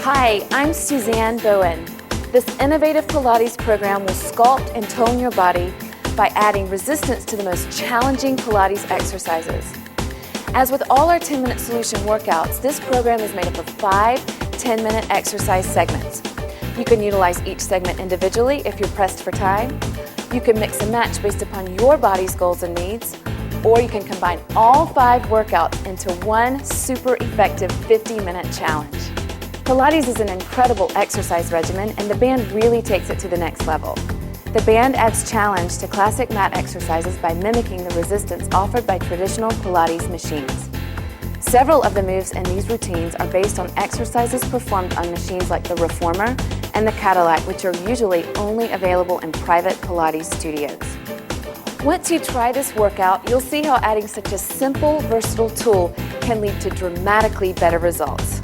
Hi, I'm Suzanne Bowen. This innovative Pilates program will sculpt and tone your body by adding resistance to the most challenging Pilates exercises. As with all our 10-minute solution workouts, this program is made up of 5 10-minute exercise segments. You can utilize each segment individually if you're pressed for time. You can mix and match based upon your body's goals and needs, or you can combine all 5 workouts into one super effective 50-minute challenge. Pilates is an incredible exercise regimen, and the band really takes it to the next level. The band adds challenge to classic mat exercises by mimicking the resistance offered by traditional Pilates machines. Several of the moves in these routines are based on exercises performed on machines like the Reformer and the Cadillac, which are usually only available in private Pilates studios. Once you try this workout, you'll see how adding such a simple, versatile tool can lead to dramatically better results.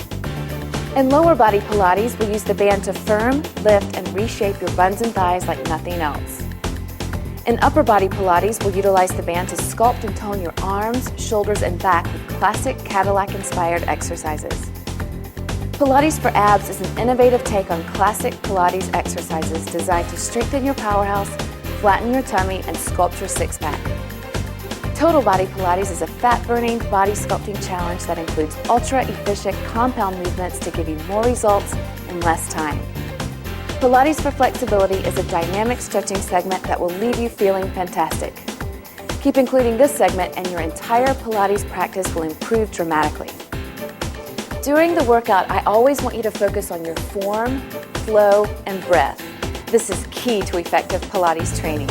In lower body Pilates, we use the band to firm, lift, and reshape your buns and thighs like nothing else. In upper body Pilates, we'll utilize the band to sculpt and tone your arms, shoulders, and back with classic Cadillac-inspired exercises. Pilates for Abs is an innovative take on classic Pilates exercises designed to strengthen your powerhouse, flatten your tummy, and sculpt your six-pack. Total Body Pilates is a fat-burning body sculpting challenge that includes ultra-efficient compound movements to give you more results in less time. Pilates for Flexibility is a dynamic stretching segment that will leave you feeling fantastic. Keep including this segment and your entire Pilates practice will improve dramatically. During the workout, I always want you to focus on your form, flow, and breath. This is key to effective Pilates training.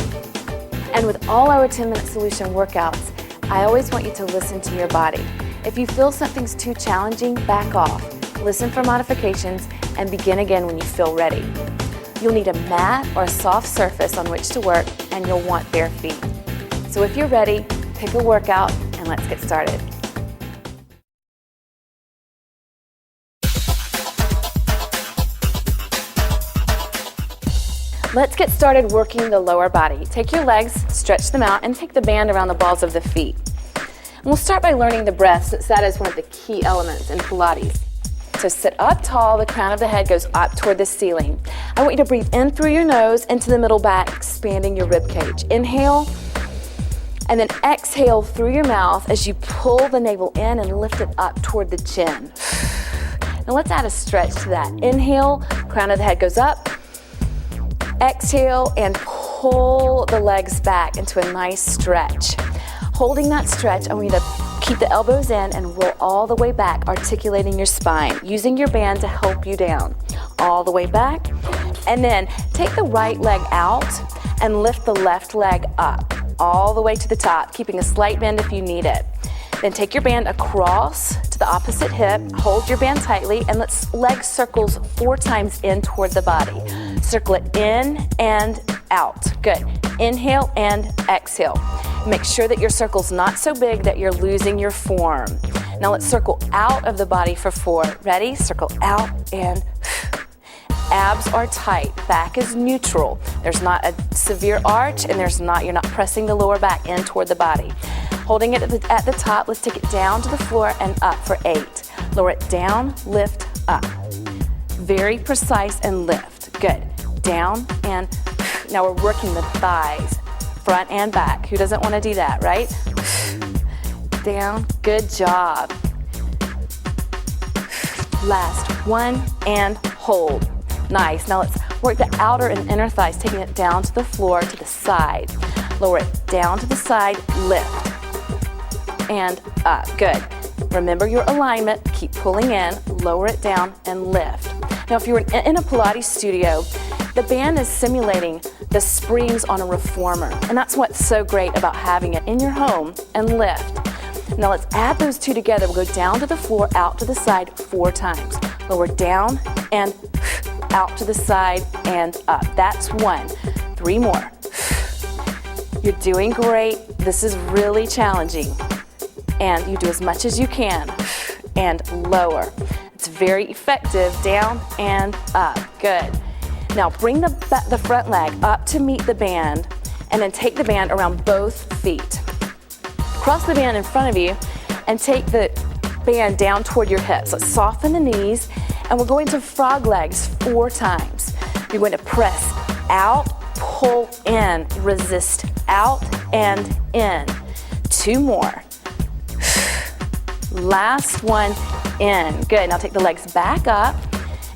And with all our 10-minute solution workouts, I always want you to listen to your body. If you feel something's too challenging, back off. Listen for modifications and begin again when you feel ready. You'll need a mat or a soft surface on which to work, and you'll want bare feet. So if you're ready, pick a workout and let's get started. Let's get started working the lower body. Take your legs, stretch them out, and take the band around the balls of the feet. And we'll start by learning the breath, since that is one of the key elements in Pilates. So sit up tall, the crown of the head goes up toward the ceiling. I want you to breathe in through your nose, into the middle back, expanding your rib cage. Inhale, and then exhale through your mouth as you pull the navel in and lift it up toward the chin. Now let's add a stretch to that. Inhale, crown of the head goes up. Exhale and pull the legs back into a nice stretch. Holding that stretch, I want you to keep the elbows in and roll all the way back, articulating your spine, using your band to help you down. All the way back. And then take the right leg out and lift the left leg up, all the way to the top, keeping a slight bend if you need it. Then take your band across to the opposite hip, hold your band tightly, and let's leg circles 4 times in toward the body. Circle it in and out. Good. Inhale and exhale. Make sure that your circle's not so big that you're losing your form. Now let's circle out of the body for 4. Ready? Circle out and abs are tight. Back is neutral. There's not a severe arch, and you're not pressing the lower back in toward the body. Holding it at the top, let's take it down to the floor and up for 8. Lower it down, lift, up. Very precise and lift. Good. Down and now we're working the thighs, front and back. Who doesn't want to do that, right? Down. Good job. Last 1 and hold. Nice. Now let's work the outer and inner thighs, taking it down to the floor, to the side. Lower it down to the side, lift. And up. Good. Remember your alignment. Keep pulling in, lower it down, and lift. Now, if you're in a Pilates studio, the band is simulating the springs on a reformer, and that's what's so great about having it in your home and lift. Now let's add those 2 together. We'll go down to the floor, out to the side 4 times. Lower down and out to the side and up. That's 1. 3 more. You're doing great. This is really challenging. And you do as much as you can. And lower. It's very effective. Down and up. Good. Now bring the front leg up to meet the band, and then take the band around both feet. Cross the band in front of you and take the band down toward your hips. Let's soften the knees And we're going to frog legs 4 times. You're going to press out, pull in, resist out and in. 2 more. Last one in. Good. Now take the legs back up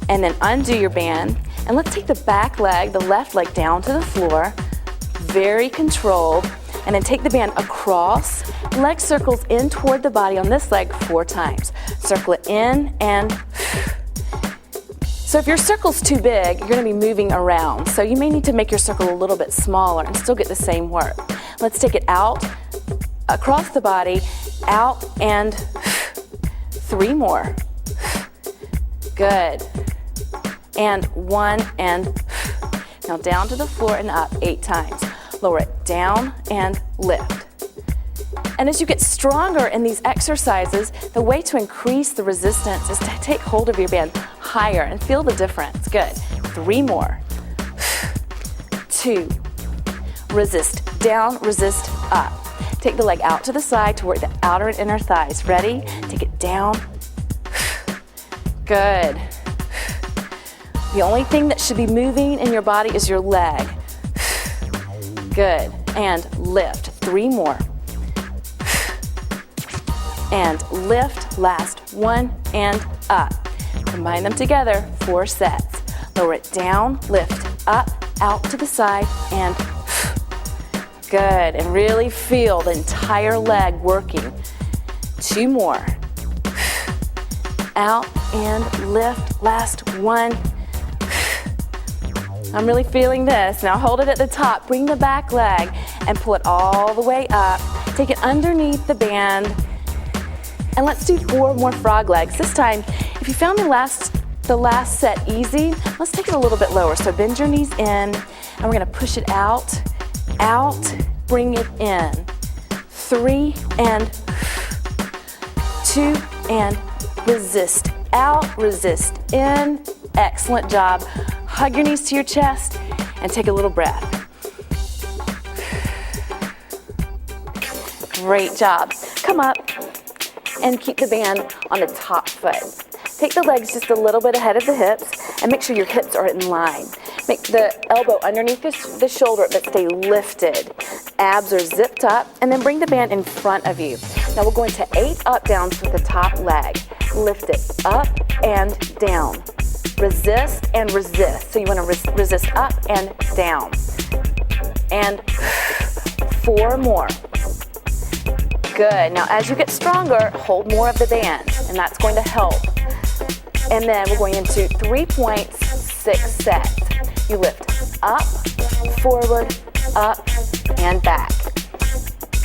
and then undo your band. And let's take the back leg, the left leg down to the floor. Very controlled. And then take the band across. Leg circles in toward the body on this leg 4 times. Circle it in and so if your circle's too big, you're going to be moving around. So you may need to make your circle a little bit smaller and still get the same work. Let's take it out, across the body, out and 3 more. Good. And 1 and now down to the floor and up 8 times. Lower it down and lift. And as you get stronger in these exercises, the way to increase the resistance is to take hold of your band higher and feel the difference. Good. 3 more. 2. Resist down, resist up. Take the leg out to the side to work the outer and inner thighs. Ready? Take it down. Good. The only thing that should be moving in your body is your leg. Good. And lift. 3 more. And lift. Last 1 and up. Combine them together, 4 sets. Lower it down, lift up, out to the side, and good. And really feel the entire leg working. 2 more. Out and lift. Last 1. I'm really feeling this. Now hold it at the top. Bring the back leg and pull it all the way up. Take it underneath the band. And let's do 4 more frog legs. This time, if you found the last set easy, let's take it a little bit lower. So bend your knees in, and we're gonna push it out, bring it in. 3 and 2 and resist out, resist in. Excellent job. Hug your knees to your chest and take a little breath. Great job. Come up and keep the band on the top foot. Take the legs just a little bit ahead of the hips and make sure your hips are in line. Make the elbow underneath the shoulder but stay lifted. Abs are zipped up, and then bring the band in front of you. Now we're going to 8 up downs with the top leg. Lift it up and down. Resist and resist. So you want to resist up and down. And 4 more. Good. Now as you get stronger, hold more of the band, and that's going to help. And then we're going into 3 points, 6 sets. You lift up, forward, up, and back.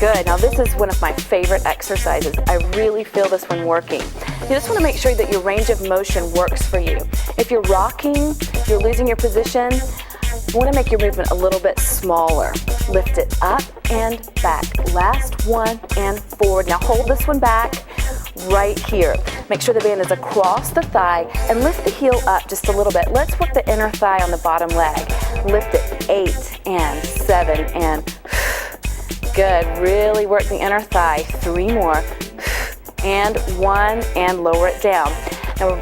Good. Now this is one of my favorite exercises. I really feel this one working. You just want to make sure that your range of motion works for you. If you're rocking, you're losing your position, you want to make your movement a little bit smaller. Lift it up and back. Last 1 and forward. Now hold this one back right here. Make sure the band is across the thigh and lift the heel up just a little bit. Let's work the inner thigh on the bottom leg. Lift it. 8 and 7 and good. Really work the inner thigh. 3 more. And 1 and lower it down. Now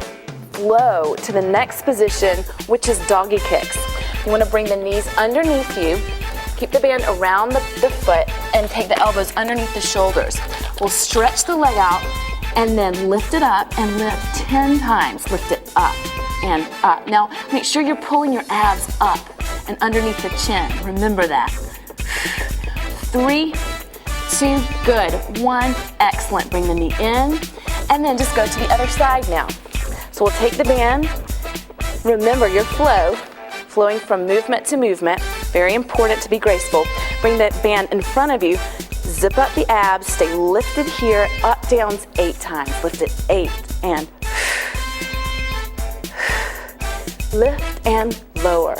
flow to the next position, which is doggy kicks. You want to bring the knees underneath you. Keep the band around the foot and take the elbows underneath the shoulders. We'll stretch the leg out and then lift it up and lift 10 times. Lift it up and up. Now make sure you're pulling your abs up and underneath the chin. Remember that. 3, 2, good. 1, excellent. Bring the knee in and then just go to the other side now. So we'll take the band. Remember your flow. Flowing from movement to movement. Very important to be graceful. Bring the band in front of you. Zip up the abs. Stay lifted here. Up, downs 8 times. Lift it 8 and lift and lower.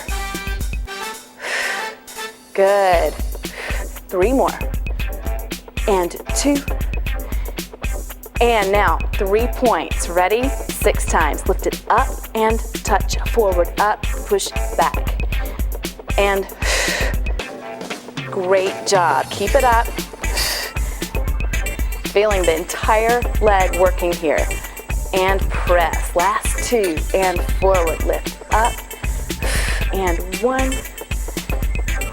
Good. 3 more. And 2. And now 3 points. Ready? 6 times. Lift it up and touch. Forward, up, push, back. And great job. Keep it up. Feeling the entire leg working here. And press. Last 2, and forward. Lift up, and 1,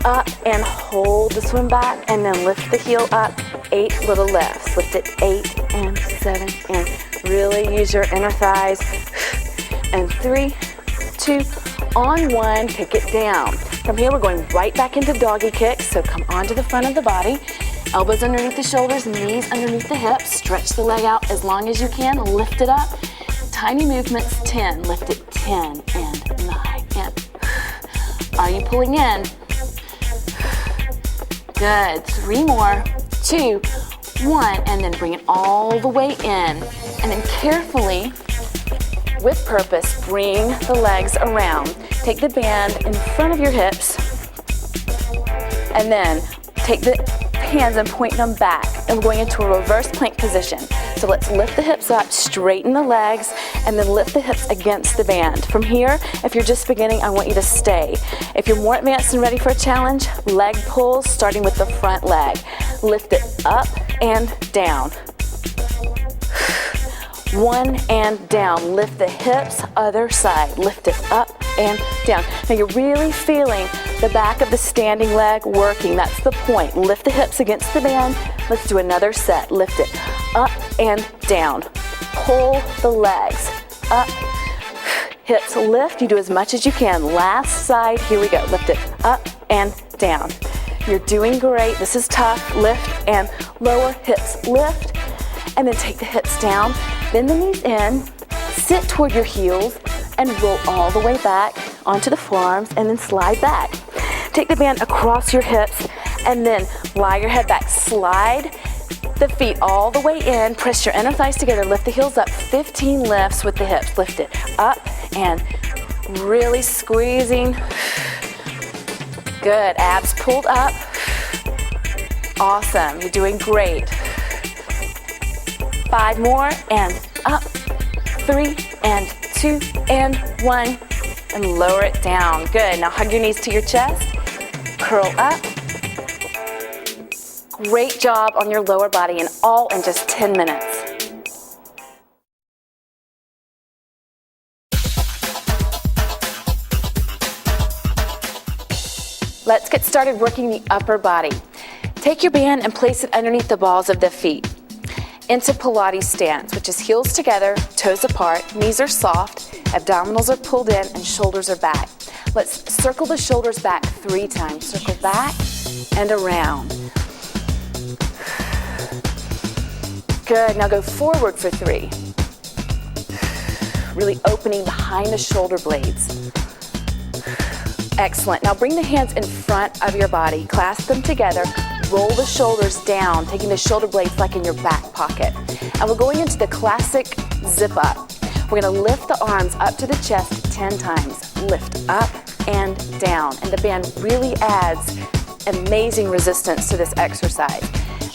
up, and hold the swim back, and then lift the heel up, 8 little lifts. Lift it, 8, and 7, and really use your inner thighs, and 3, 2, on 1, take it down. From here, we're going right back into doggy kicks, so come onto the front of the body, elbows underneath the shoulders, knees underneath the hips, stretch the leg out as long as you can, lift it up, tiny movements, 10, lift it, 10, and 9, and are you pulling in? Good, 3 more, 2, 1, and then bring it all the way in, and then carefully, with purpose, bring the legs around. Take the band in front of your hips, and then take the hands and point them back, and we're going into a reverse plank position. So let's lift the hips up, straighten the legs, and then lift the hips against the band. From here, if you're just beginning, I want you to stay. If you're more advanced and ready for a challenge, leg pulls starting with the front leg. Lift it up and down. 1 and down. Lift the hips, other side. Lift it up and down. Now you're really feeling the back of the standing leg working. That's the point. Lift the hips against the band. Let's do another set. Lift it up and down. Pull the legs up. Hips lift. You do as much as you can. Last side. Here we go. Lift it up and down. You're doing great. This is tough. Lift and lower. Hips lift. And then take the hips down. Bend the knees in. Sit toward your heels and roll all the way back onto the forearms and then slide back. Take the band across your hips and then lie your head back. Slide the feet all the way in. Press your inner thighs together. Lift the heels up. 15 lifts with the hips. Lift it up and really squeezing. Good. Abs pulled up. Awesome. You're doing great. 5 more and up. 3 and 2 and 1 and lower it down. Good. Now hug your knees to your chest. Curl up. Great job on your lower body, and all in just 10 minutes. Let's get started working the upper body. Take your band and place it underneath the balls of the feet. Into Pilates stance, which is heels together, toes apart, knees are soft, abdominals are pulled in, and shoulders are back. Let's circle the shoulders back 3 times. Circle back and around. Good, now go forward for 3. Really opening behind the shoulder blades. Excellent, now bring the hands in front of your body, clasp them together, roll the shoulders down, taking the shoulder blades like in your back pocket. And we're going into the classic zip up. We're gonna lift the arms up to the chest 10 times. Lift up and down. And the band really adds amazing resistance to this exercise.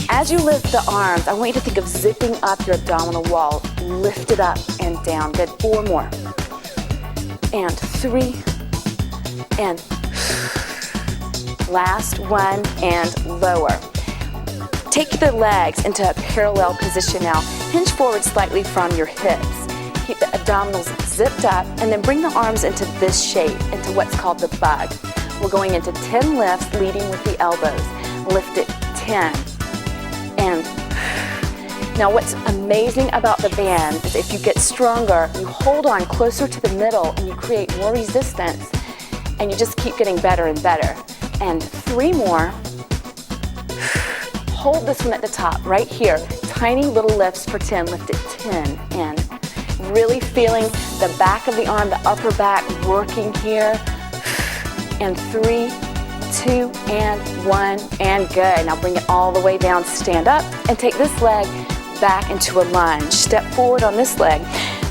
As you lift the arms, I want you to think of zipping up your abdominal wall. Lift it up and down. Good, 4 more. And 3, and last 1, and lower. Take the legs into a parallel position now. Hinge forward slightly from your hips. Keep the abdominals zipped up, and then bring the arms into this shape, into what's called the bug. We're going into 10 lifts, leading with the elbows. Lift it, 10, and now what's amazing about the band is if you get stronger, you hold on closer to the middle and you create more resistance, and you just keep getting better and better. And 3 more. Hold this one at the top, right here. Tiny little lifts for 10. Lift it, 10, and really feeling the back of the arm, the upper back working here. And 3, 2, and 1, and good. Now bring it all the way down, stand up, and take this leg back into a lunge. Step forward on this leg.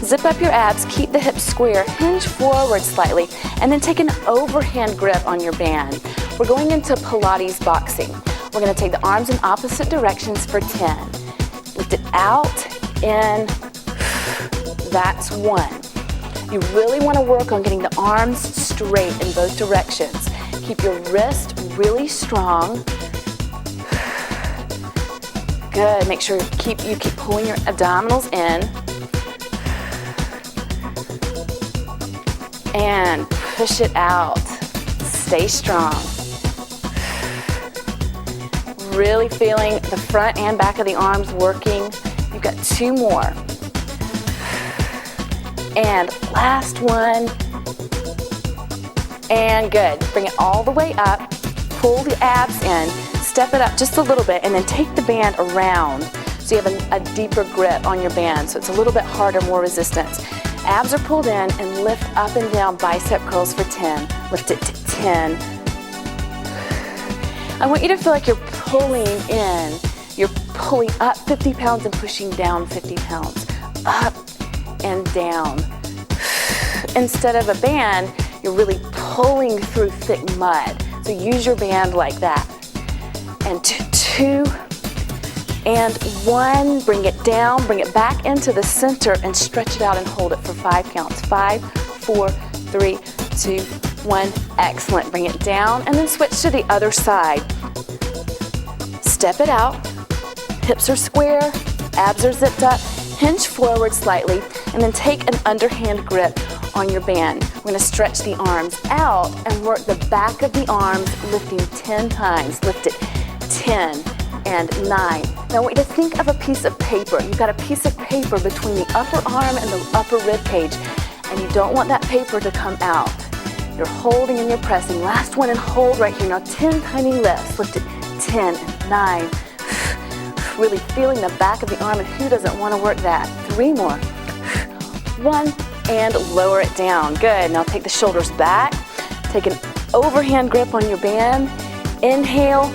Zip up your abs, keep the hips square, hinge forward slightly, and then take an overhand grip on your band. We're going into Pilates boxing. We're gonna take the arms in opposite directions for 10. Lift it out, in, that's 1. You really wanna work on getting the arms straight in both directions. Keep your wrist really strong. Good, make sure you keep pulling your abdominals in. and push it out. Stay strong. Really feeling the front and back of the arms working. You've got 2 more. And last one. And good. Bring it all the way up. Pull the abs in. Step it up just a little bit and then take the band around so you have a deeper grip on your band so it's a little bit harder, more resistance. Abs are pulled in and lift up and down bicep curls for 10. Lift it to 10. I want you to feel like you're pulling in. You're pulling up 50 pounds and pushing down 50 pounds. Up and down. Instead of a band, you're really pulling through thick mud. So use your band like that. And 2 and 1. Bring it down, bring it back into the center and stretch it out and hold it for 5 counts. 5, 4, 3, 2, 1. Excellent. Bring it down and then switch to the other side. Step it out. Hips are square, abs are zipped up. Hinge forward slightly and then take an underhand grip on your band. We're going to stretch the arms out and work the back of the arms, lifting 10 times. Lift it. 10 and 9. Now I want you to think of a piece of paper. You've got a piece of paper between the upper arm and the upper rib cage, and you don't want that paper to come out. You're holding and you're pressing. Last one and hold right here. Now 10 tiny lifts. Lift it. 10 and 9. Really feeling the back of the arm, and who doesn't want to work that? 3 more. 1 and lower it down. Good. Now take the shoulders back. Take an overhand grip on your band. Inhale.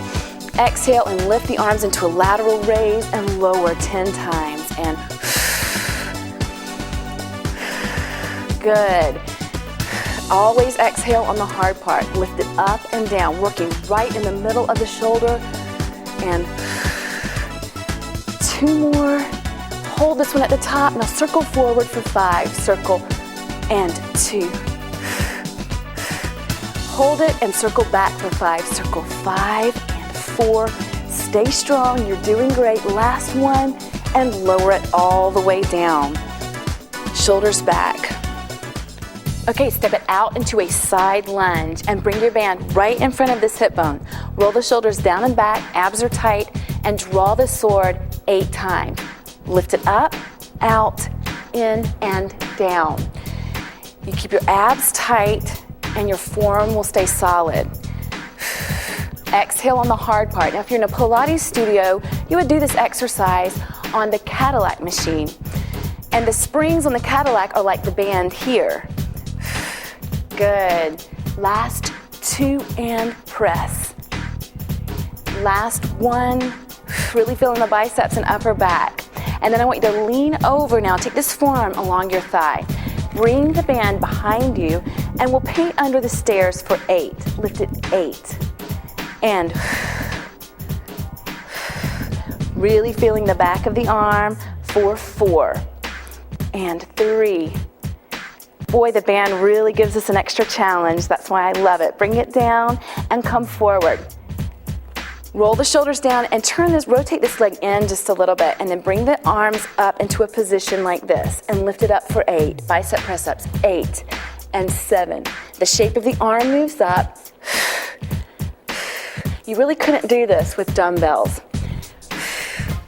Exhale and lift the arms into a lateral raise and lower 10 times. And good. Always exhale on the hard part. Lift it up and down, working right in the middle of the shoulder. And 2 more. Hold this one at the top. Now circle forward for 5. Circle and 2. Hold it and circle back for 5. Circle 5. 4, stay strong, you're doing great. Last one, and lower it all the way down. Shoulders back. Okay, step it out into a side lunge and bring your band right in front of this hip bone. Roll the shoulders down and back, abs are tight, and draw the sword 8 times. Lift it up, out, in, and down. You keep your abs tight and your form will stay solid. Exhale on the hard part. Now if you're in a Pilates studio, you would do this exercise on the Cadillac machine. And the springs on the Cadillac are like the band here. Good. Last 2 and press. Last 1, really feeling the biceps and upper back. And then I want you to lean over now. Take this forearm along your thigh. Bring the band behind you and we'll paint under the stairs for 8. Lift it 8. And really feeling the back of the arm for 4 and 3. Boy, the band really gives us an extra challenge. That's why I love it. Bring it down and come forward. Roll the shoulders down and rotate this leg in just a little bit and then bring the arms up into a position like this and lift it up for 8. Bicep press ups, 8 and 7. The shape of the arm moves up. You really couldn't do this with dumbbells.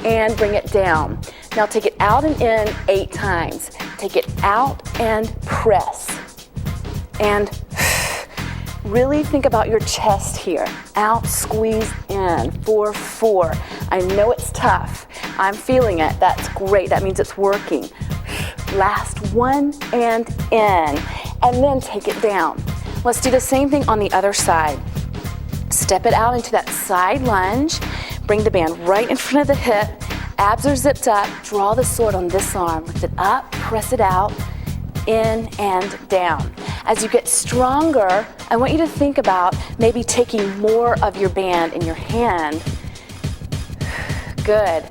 And bring it down. Now take it out and in 8 times. Take it out and press. And really think about your chest here. Out, squeeze in for 4. I know it's tough. I'm feeling it. That's great. That means it's working. Last 1 and in. And then take it down. Let's do the same thing on the other side. Step it out into that side lunge. Bring the band right in front of the hip. Abs are zipped up. Draw the sword on this arm. Lift it up, press it out, in and down. As you get stronger, I want you to think about maybe taking more of your band in your hand. Good.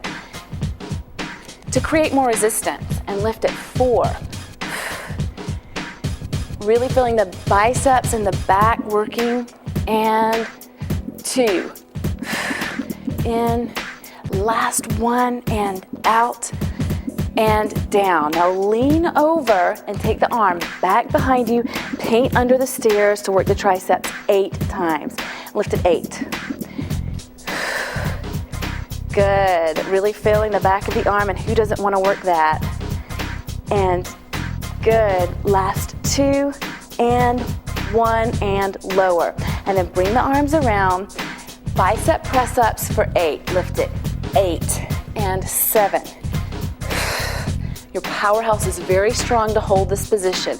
To create more resistance and lift it 4. Really feeling the biceps and the back working. And 2. In. Last 1 and out. and down. Now lean over and take the arm back behind you, paint under the stairs to work the triceps 8 times. Lift it 8. Good. Really feeling the back of the arm, and who doesn't want to work that? And good. Last 2 and 1 and lower. And then bring the arms around. Bicep press-ups for 8. Lift it. 8 and 7. Your powerhouse is very strong to hold this position.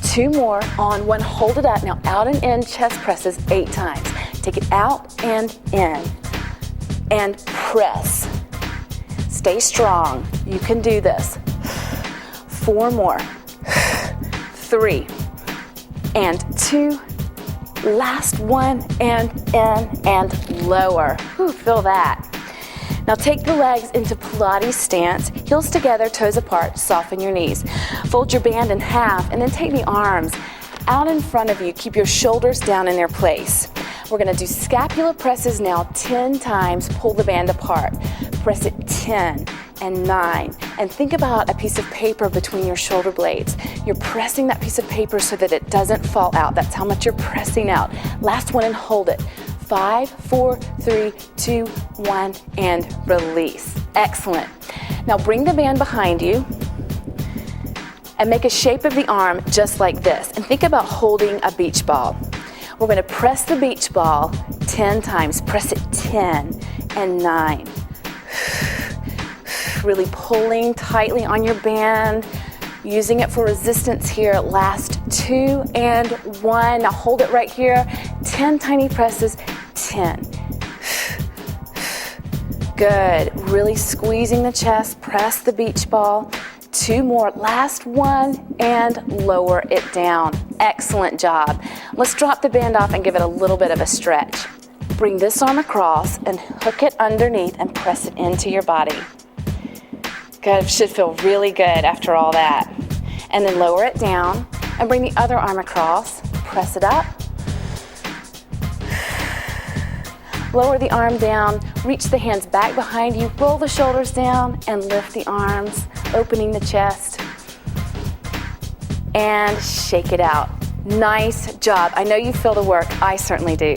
2 more on 1. Hold it up. Now out and in chest presses 8 times. Take it out and in. And press. Stay strong. You can do this. 4 more. 3 and 2. Last 1 and in and lower. Whew, feel that. Now take the legs into Pilates stance, heels together, toes apart, soften your knees. Fold your band in half and then take the arms out in front of you. Keep your shoulders down in their place. We're going to do scapular presses now 10 times. Pull the band apart. Press it 10 and 9. And think about a piece of paper between your shoulder blades. You're pressing that piece of paper so that it doesn't fall out. That's how much you're pressing out. Last one and hold it. 5, 4, 3, 2, 1, and release. Excellent. Now bring the band behind you and make a shape of the arm just like this. And think about holding a beach ball. We're going to press the beach ball 10 times. Press it 10 and 9. Really pulling tightly on your band, using it for resistance here. Last 2 and 1. Now hold it right here. 10 tiny presses. 10. Good. Really squeezing the chest. Press the beach ball. 2 more. Last 1 and lower it down. Excellent job. Let's drop the band off and give it a little bit of a stretch. Bring this arm across and hook it underneath and press it into your body. Good. It should feel really good after all that. And then lower it down and bring the other arm across. Press it up. Lower the arm down, reach the hands back behind you, roll the shoulders down, and lift the arms, opening the chest. And shake it out. Nice job. I know you feel the work. I certainly do.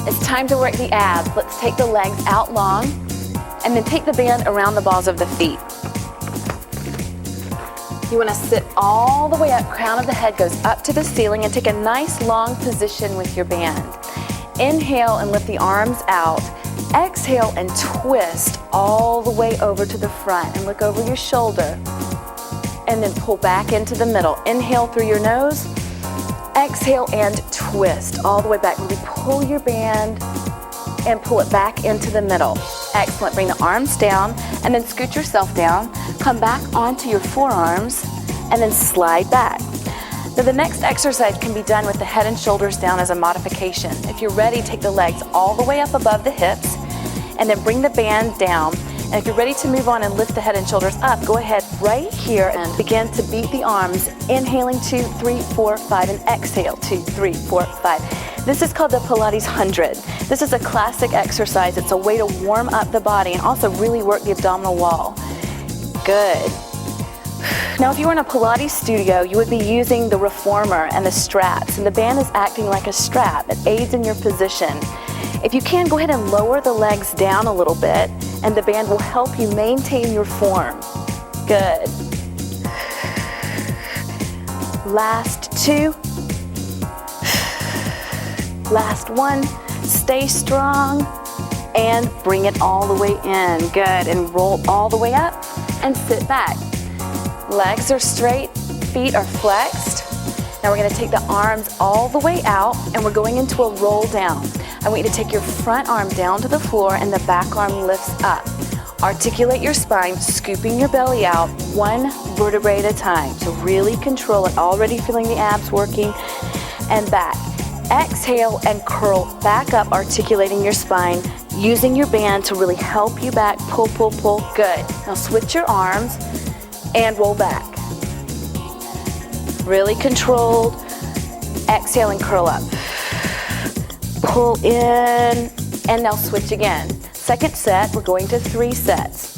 It's time to work the abs. Let's take the legs out long, and then take the band around the balls of the feet. You want to sit all the way up, crown of the head goes up to the ceiling, and take a nice long position with your band. Inhale and lift the arms out. Exhale and twist all the way over to the front and look over your shoulder. And then pull back into the middle. Inhale through your nose. Exhale and twist all the way back. Really pull your band and pull it back into the middle. Excellent. Bring the arms down and then scoot yourself down. Come back onto your forearms and then slide back. Now the next exercise can be done with the head and shoulders down as a modification. If you're ready, take the legs all the way up above the hips and then bring the band down. And if you're ready to move on and lift the head and shoulders up, go ahead right here and begin to beat the arms. Inhaling 2, 3, 4, 5, and exhale 2, 3, 4, 5. This is called the Pilates 100. This is a classic exercise. It's a way to warm up the body and also really work the abdominal wall. Good. Now if you were in a Pilates studio, you would be using the reformer and the straps, and the band is acting like a strap. It aids in your position. If you can, go ahead and lower the legs down a little bit, and the band will help you maintain your form. Good. Last 2. Last 1. Stay strong and bring it all the way in. Good. And roll all the way up and sit back. Legs are straight, feet are flexed. Now we're going to take the arms all the way out and we're going into a roll down. I want you to take your front arm down to the floor and the back arm lifts up. Articulate your spine, scooping your belly out 1 vertebrae at a time. So really control it. Already feeling the abs working. And back. Exhale and curl back up, articulating your spine, using your band to really help you back. Pull, pull, pull. Good. Now switch your arms and roll back. Really controlled. Exhale and curl up. Pull in, and now switch again. Second set, we're going to 3 sets.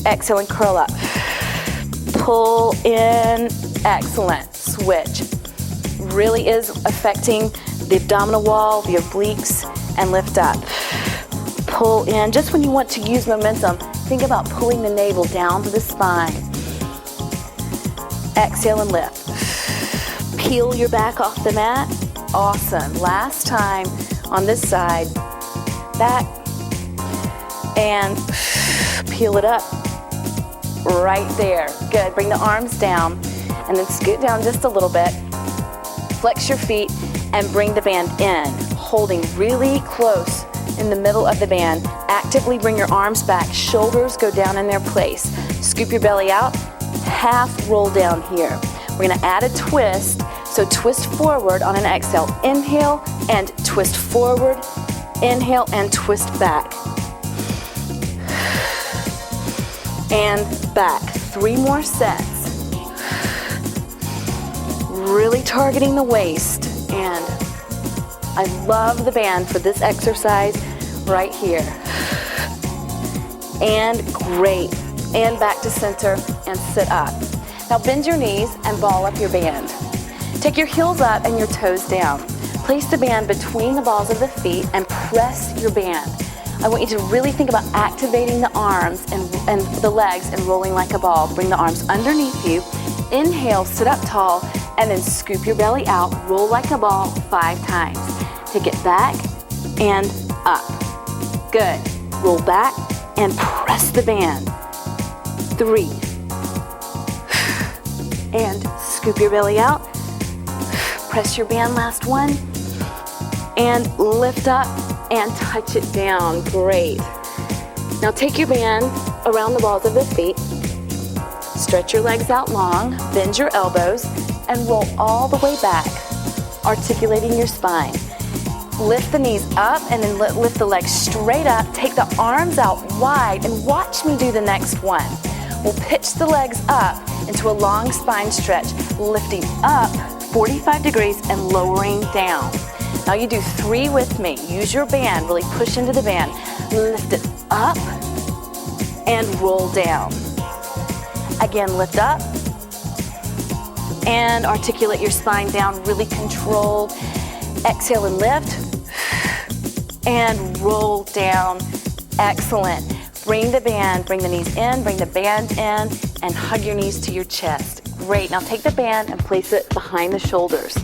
Exhale and curl up. Pull in, excellent. Switch. Really is affecting the abdominal wall, the obliques, and lift up. Pull in. Just when you want to use momentum, think about pulling the navel down to the spine. Exhale and lift. Peel your back off the mat. Awesome. Last time on this side. Back. And peel it up. Right there. Good. Bring the arms down and then scoot down just a little bit. Flex your feet and bring the band in, holding really close in the middle of the band. Actively bring your arms back. Shoulders go down in their place. Scoop your belly out. Half roll down here. We're going to add a twist. So twist forward on an exhale. Inhale and twist forward. Inhale and twist back. And back. 3 more sets. Really targeting the waist. And I love the band for this exercise right here. And great. And back to center and sit up. Now bend your knees and ball up your band. Take your heels up and your toes down. Place the band between the balls of the feet and press your band. I want you to really think about activating the arms and the legs and rolling like a ball. Bring the arms underneath you. Inhale, sit up tall, and then scoop your belly out. Roll like a ball 5 times. Take it back and up. Good. Roll back and press the band. 3. And scoop your belly out. Press your band, last one. And lift up and touch it down. Great. Now take your band around the balls of the feet. Stretch your legs out long. Bend your elbows and roll all the way back, articulating your spine. Lift the knees up and then lift the legs straight up. Take the arms out wide and watch me do the next one. We'll pitch the legs up into a long spine stretch, lifting up 45 degrees and lowering down. Now you do 3 with me. Use your band, really push into the band. Lift it up and roll down. Again, lift up and articulate your spine down, really controlled. Exhale and lift and roll down. Excellent. Bring the band, bring the knees in, bring the band in, and hug your knees to your chest. Great. Now take the band and place it behind the shoulders.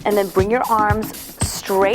And then bring your arms